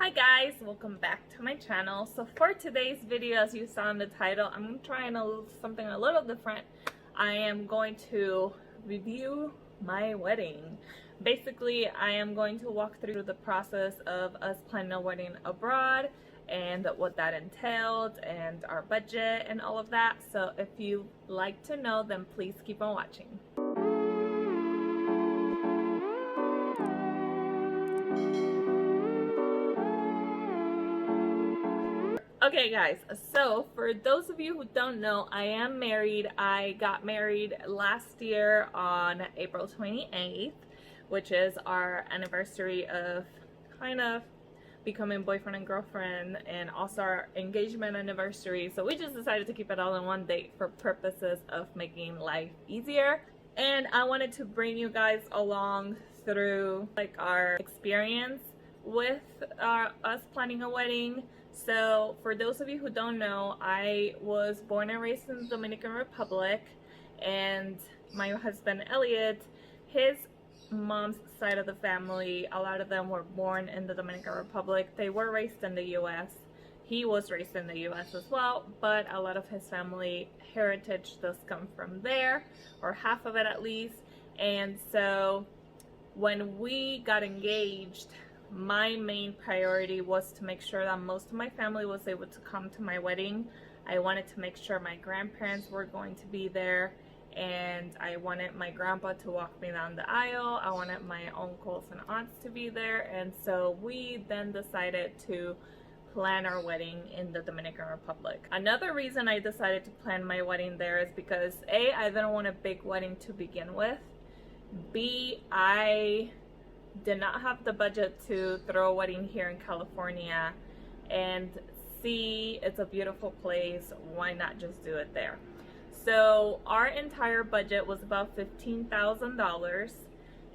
Hi guys, welcome back to my channel. So for today's video, as you saw in the title, I'm trying something a little different. I am going to review my wedding. Basically, I am going to walk through the process of us planning a wedding abroad and what that entailed and our budget and all of that. So if you like to know, then please keep on watching. Okay guys, so for those of you who don't know, I am married. I got married last year on April 28th, which is our anniversary of kind of becoming boyfriend and girlfriend, and also our engagement anniversary. So we just decided to keep it all in one date for purposes of making life easier. And I wanted to bring you guys along through like our experience with us planning a wedding. So for those of you who don't know, I was born and raised in the Dominican Republic, and my husband Elliot, his mom's side of the family, a lot of them were born in the Dominican Republic. They were raised in the US. He was raised in the US as well, but a lot of his family heritage does come from there, or half of it at least. And so when we got engaged, my main priority was to make sure that most of my family was able to come to my wedding. I wanted to make sure my grandparents were going to be there, and I wanted my grandpa to walk me down the aisle. I wanted my uncles and aunts to be there, and so we then decided to plan our wedding in the Dominican Republic. Another reason I decided to plan my wedding there is because A, I didn't want a big wedding to begin with. B, I did not have the budget to throw a wedding here in California, and C, it's a beautiful place. Why not just do it there? So our entire budget was about $15,000,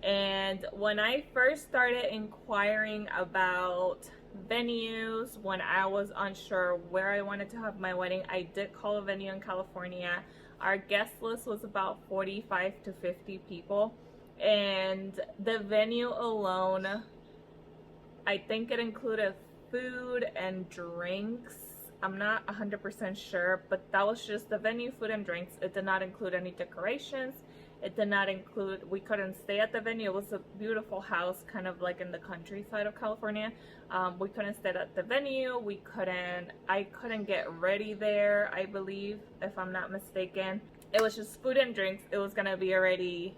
and when I first started inquiring about venues, when I was unsure where I wanted to have my wedding, I did call a venue in California. Our guest list was about 45 to 50 people. And the venue alone, I think it included food and drinks. I'm not 100% sure, but that was just the venue, food and drinks. It did not include any decorations. It did not include, we couldn't stay at the venue. It was a beautiful house, kind of like in the countryside of California. We couldn't stay at the venue. I couldn't get ready there, I believe, if I'm not mistaken. It was just food and drinks. It was gonna be already,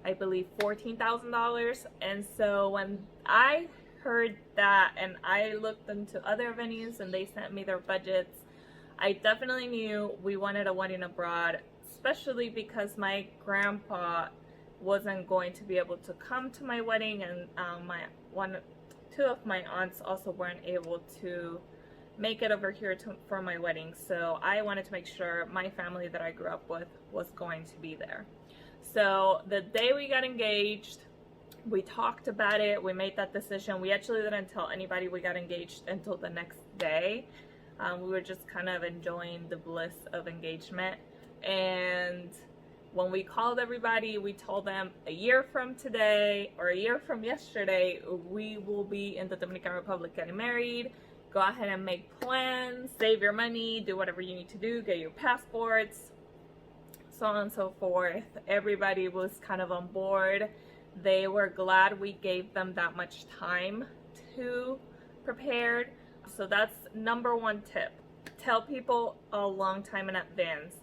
I believe, $14,000. And so when I heard that and I looked into other venues and they sent me their budgets, I definitely knew we wanted a wedding abroad, especially because my grandpa wasn't going to be able to come to my wedding, and two of my aunts also weren't able to make it over here for my wedding. So I wanted to make sure my family that I grew up with was going to be there. So the day we got engaged, we talked about it, we made that decision. We actually didn't tell anybody we got engaged until the next day. We were just kind of enjoying the bliss of engagement. And when we called everybody, we told them a year from today, or a year from yesterday, we will be in the Dominican Republic getting married. Go ahead and make plans, save your money, do whatever you need to do, get your passports, so on and so forth. Everybody was kind of on board. They were glad we gave them that much time to prepare. So that's number one tip. Tell people a long time in advance.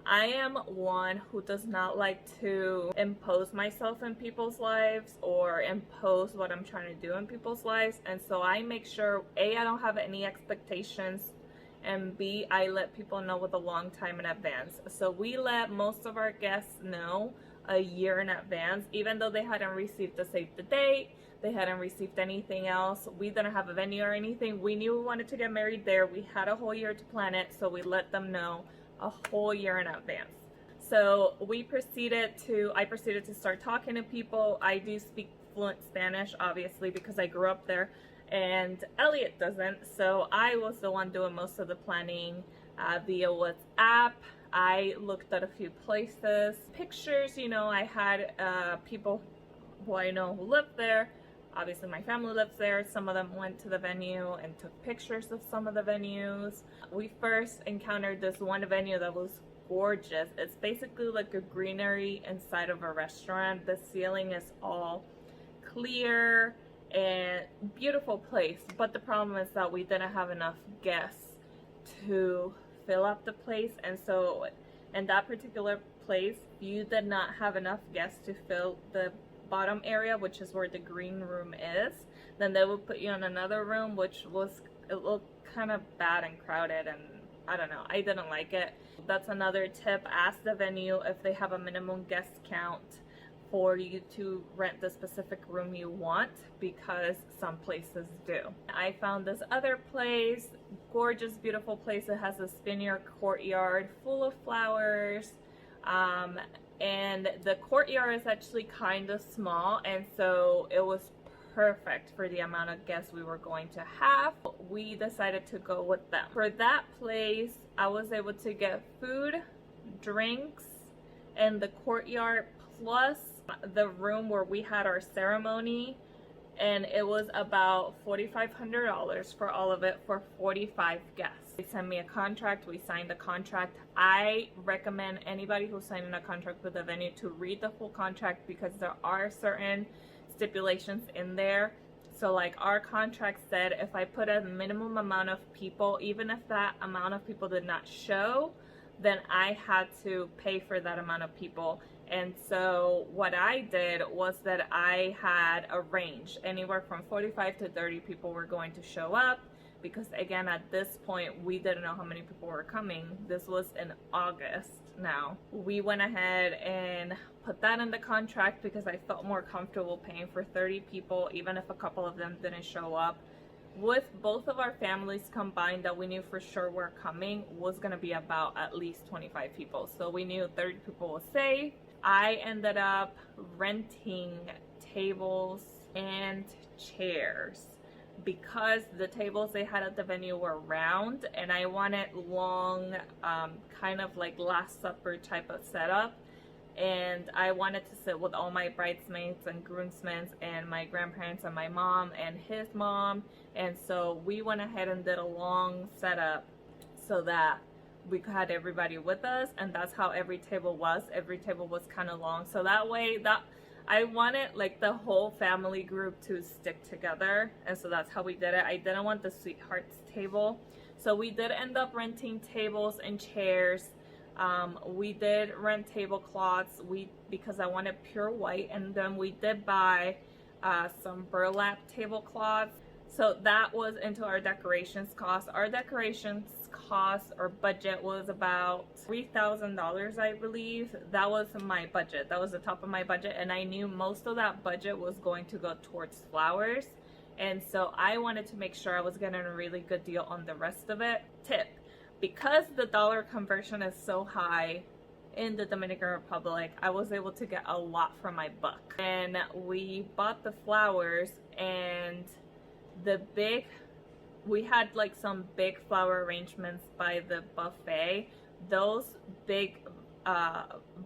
I am one who does not like to impose myself in people's lives or impose what I'm trying to do in people's lives. And so I make sure, A, I don't have any expectations, and B, I let people know with a long time in advance. So we let most of our guests know a year in advance, even though they hadn't received the save the date, they hadn't received anything else. We didn't have a venue or anything. We knew we wanted to get married there. We had a whole year to plan it, so we let them know a whole year in advance. So I proceeded to start talking to people. I do speak fluent Spanish, obviously, because I grew up there, and Elliot doesn't. So I was the one doing most of the planning via WhatsApp. I looked at a few places, pictures, you know, I had people who I know who lived there, Obviously my family lives there. Some of them went to the venue and took pictures of some of the venues. We first encountered this one venue that was gorgeous. It's basically like a greenery inside of a restaurant. The ceiling is all clear and beautiful place, but the problem is that we didn't have enough guests to fill up the place. And so in that particular place, you did not have enough guests to fill the bottom area, which is where the green room is. Then they would put you in another room, which was, it looked kind of bad and crowded, and I don't know, I didn't like it. That's another tip. Ask the venue if they have a minimum guest count for you to rent the specific room you want, because some places do. I found this other place, gorgeous, beautiful place. It has a spinner courtyard full of flowers, and the courtyard is actually kind of small, and so it was perfect for the amount of guests we were going to have. We decided to go with them. For that place, I was able to get food, drinks, and the courtyard, plus the room where we had our ceremony, and it was about $4,500 for all of it for 45 guests. They sent me a contract, we signed the contract. I recommend anybody who's signing a contract with a venue to read the full contract, because there are certain stipulations in there. So like our contract said, if I put a minimum amount of people, even if that amount of people did not show, then I had to pay for that amount of people. And so what I did was that I had a range, anywhere from 45 to 30 people were going to show up, because again, at this point, we didn't know how many people were coming. This was in August now. We went ahead and put that in the contract because I felt more comfortable paying for 30 people, even if a couple of them didn't show up. With both of our families combined, that we knew for sure were coming, was gonna be about at least 25 people. So we knew 30 people was safe. I ended up renting tables and chairs, because the tables they had at the venue were round, and I wanted long, kind of like Last Supper type of setup. And I wanted to sit with all my bridesmaids and groomsmen and my grandparents and my mom and his mom. And so we went ahead and did a long setup so that we had everybody with us, and that's how every table was. Every table was kind of long, so that way that I wanted like the whole family group to stick together, and so that's how we did it. I didn't want the sweethearts table, so we did end up renting tables and chairs. We did rent tablecloths because I wanted pure white, and then we did buy some burlap tablecloths. So that was into our decorations cost. Our decorations cost or budget was about $3,000, I believe. That was my budget. That was the top of my budget, and I knew most of that budget was going to go towards flowers, and so I wanted to make sure I was getting a really good deal on the rest of it. Tip: because the dollar conversion is so high in the Dominican Republic, I was able to get a lot for my buck. And we bought the flowers, and we had like some big flower arrangements by the buffet. Those big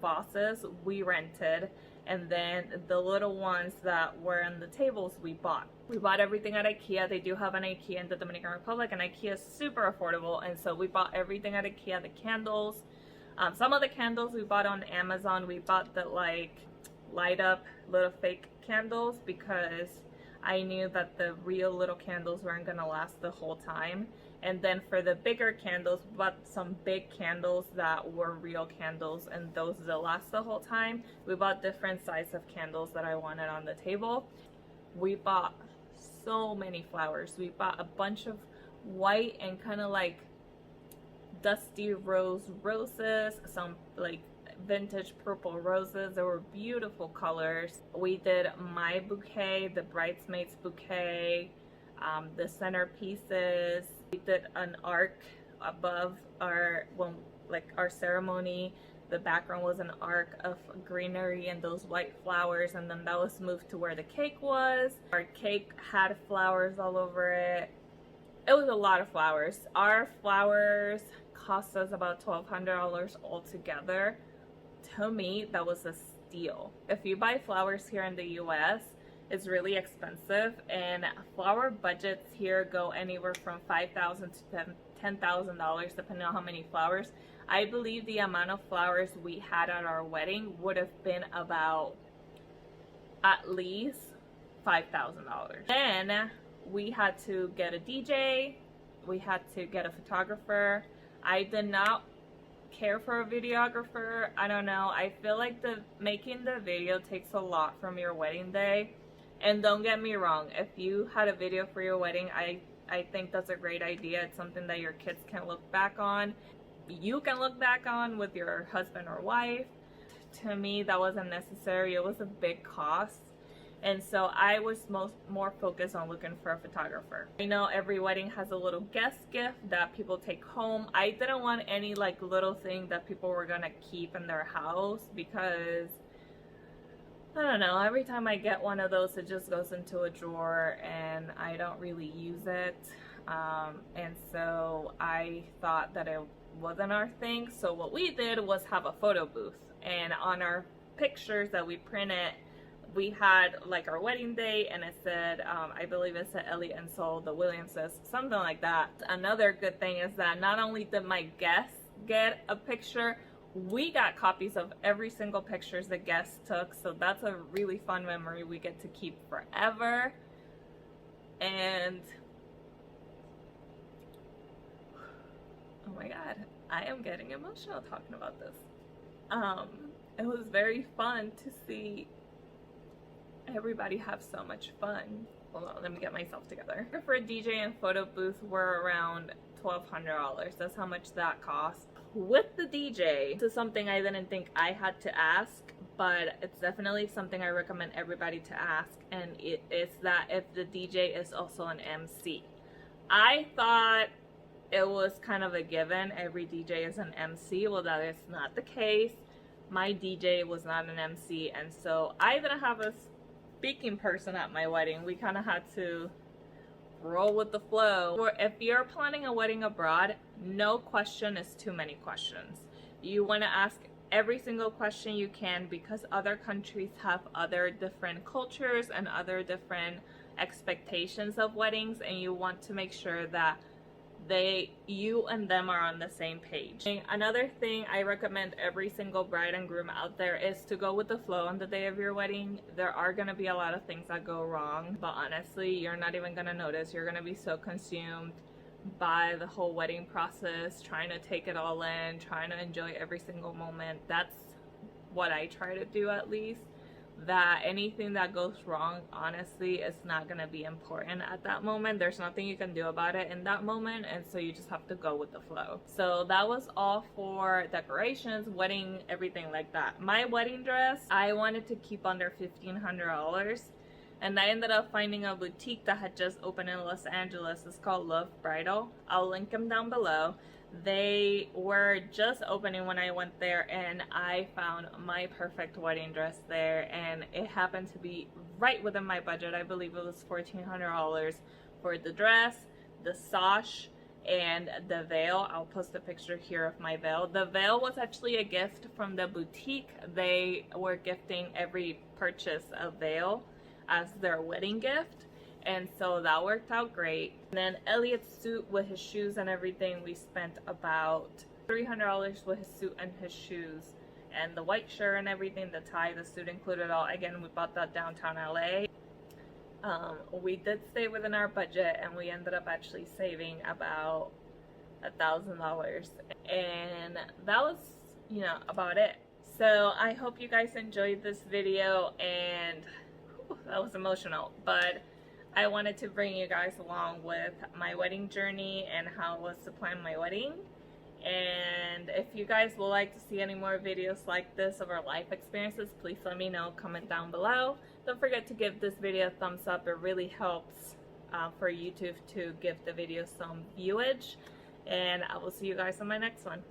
vases we rented, and then the little ones that were on the tables we bought. We bought everything at IKEA. They do have an IKEA in the Dominican Republic, and IKEA is super affordable, and so we bought everything at IKEA. The candles, some of the candles we bought on Amazon. We bought the like light up little fake candles, because I knew that the real little candles weren't gonna last the whole time. And then for the bigger candles, we bought some big candles that were real candles, and those will last the whole time. We bought different sizes of candles that I wanted on the table. We bought so many flowers. We bought a bunch of white and kind of like dusty roses, some like vintage purple roses. There were beautiful colors. We did my bouquet, the bridesmaids bouquet, the centerpieces. We did an arc above our ceremony. The background was an arc of greenery and those white flowers, and then that was moved to where the cake was. Our cake had flowers all over it. It was a lot of flowers. Our flowers cost us about $1,200 altogether. To me, that was a steal. If you buy flowers here in the US, is really expensive, and flower budgets here go anywhere from $5,000 to $10,000 depending on how many flowers. I believe the amount of flowers we had at our wedding would have been about at least $5,000. Then we had to get a DJ, we had to get a photographer. I did not care for a videographer. I don't know, I feel like making the video takes a lot from your wedding day. And don't get me wrong, if you had a video for your wedding, I think that's a great idea. It's something that your kids can look back on. You can look back on with your husband or wife. To me, that wasn't necessary. It was a big cost. And so I was more focused on looking for a photographer. I know every wedding has a little guest gift that people take home. I didn't want any like little thing that people were gonna keep in their house, because I don't know, every time I get one of those it just goes into a drawer and I don't really use it. And so I thought that it wasn't our thing. So what we did was have a photo booth, and on our pictures that we printed, we had like our wedding day, and it said, I believe it said Elliot and Sol, the Williamses, something like that. Another good thing is that not only did my guests get a picture, we got copies of every single pictures the guests took. So that's a really fun memory we get to keep forever. And oh my god, I am getting emotional talking about this. It was very fun to see everybody have so much fun. Hold on, let me get myself together. For a DJ and photo booth were around $1,200. That's how much that cost. With the DJ, this is something I didn't think I had to ask, but it's definitely something I recommend everybody to ask, and it is that if the DJ is also an MC. I thought it was kind of a given, every DJ is an MC. Well, that is not the case. My DJ was not an MC, and so I didn't have a speaking person at my wedding. We kind of had to roll with the flow. Or if you're planning a wedding abroad, no question is too many questions. You want to ask every single question you can, because other countries have other different cultures and other different expectations of weddings, and you want to make sure that you and them are on the same page. Another thing I recommend every single bride and groom out there is to go with the flow on the day of your wedding. There are going to be a lot of things that go wrong, but honestly, you're not even going to notice. You're going to be so consumed by the whole wedding process, trying to take it all in, trying to enjoy every single moment. That's what I try to do, at least. That anything that goes wrong, honestly, is not going to be important at that moment. There's nothing you can do about it in that moment, and so you just have to go with the flow. So that was all for decorations, wedding, everything like that. My wedding dress, I wanted to keep under $1,500, and I ended up finding a boutique that had just opened in Los Angeles. It's called Bridal. I'll link them down below. They were just opening when I went there, and I found my perfect wedding dress there, and it happened to be right within my budget. I believe it was $1,400 for the dress, the sash, and the veil. I'll post a picture here of my veil. The veil was actually a gift from the boutique. They were gifting every purchase a veil as their wedding gift. And so that worked out great. And then Elliot's suit with his shoes and everything, we spent about $300 with his suit and his shoes. And the white shirt and everything, the tie, the suit included all. Again, we bought that downtown LA. We did stay within our budget, and we ended up actually saving about $1,000. And that was, about it. So I hope you guys enjoyed this video, and that was emotional. But I wanted to bring you guys along with my wedding journey and how it was to plan my wedding. And if you guys would like to see any more videos like this of our life experiences, please let me know. Comment down below. Don't forget to give this video a thumbs up. It really helps for YouTube to give the video some viewage. And I will see you guys on my next one.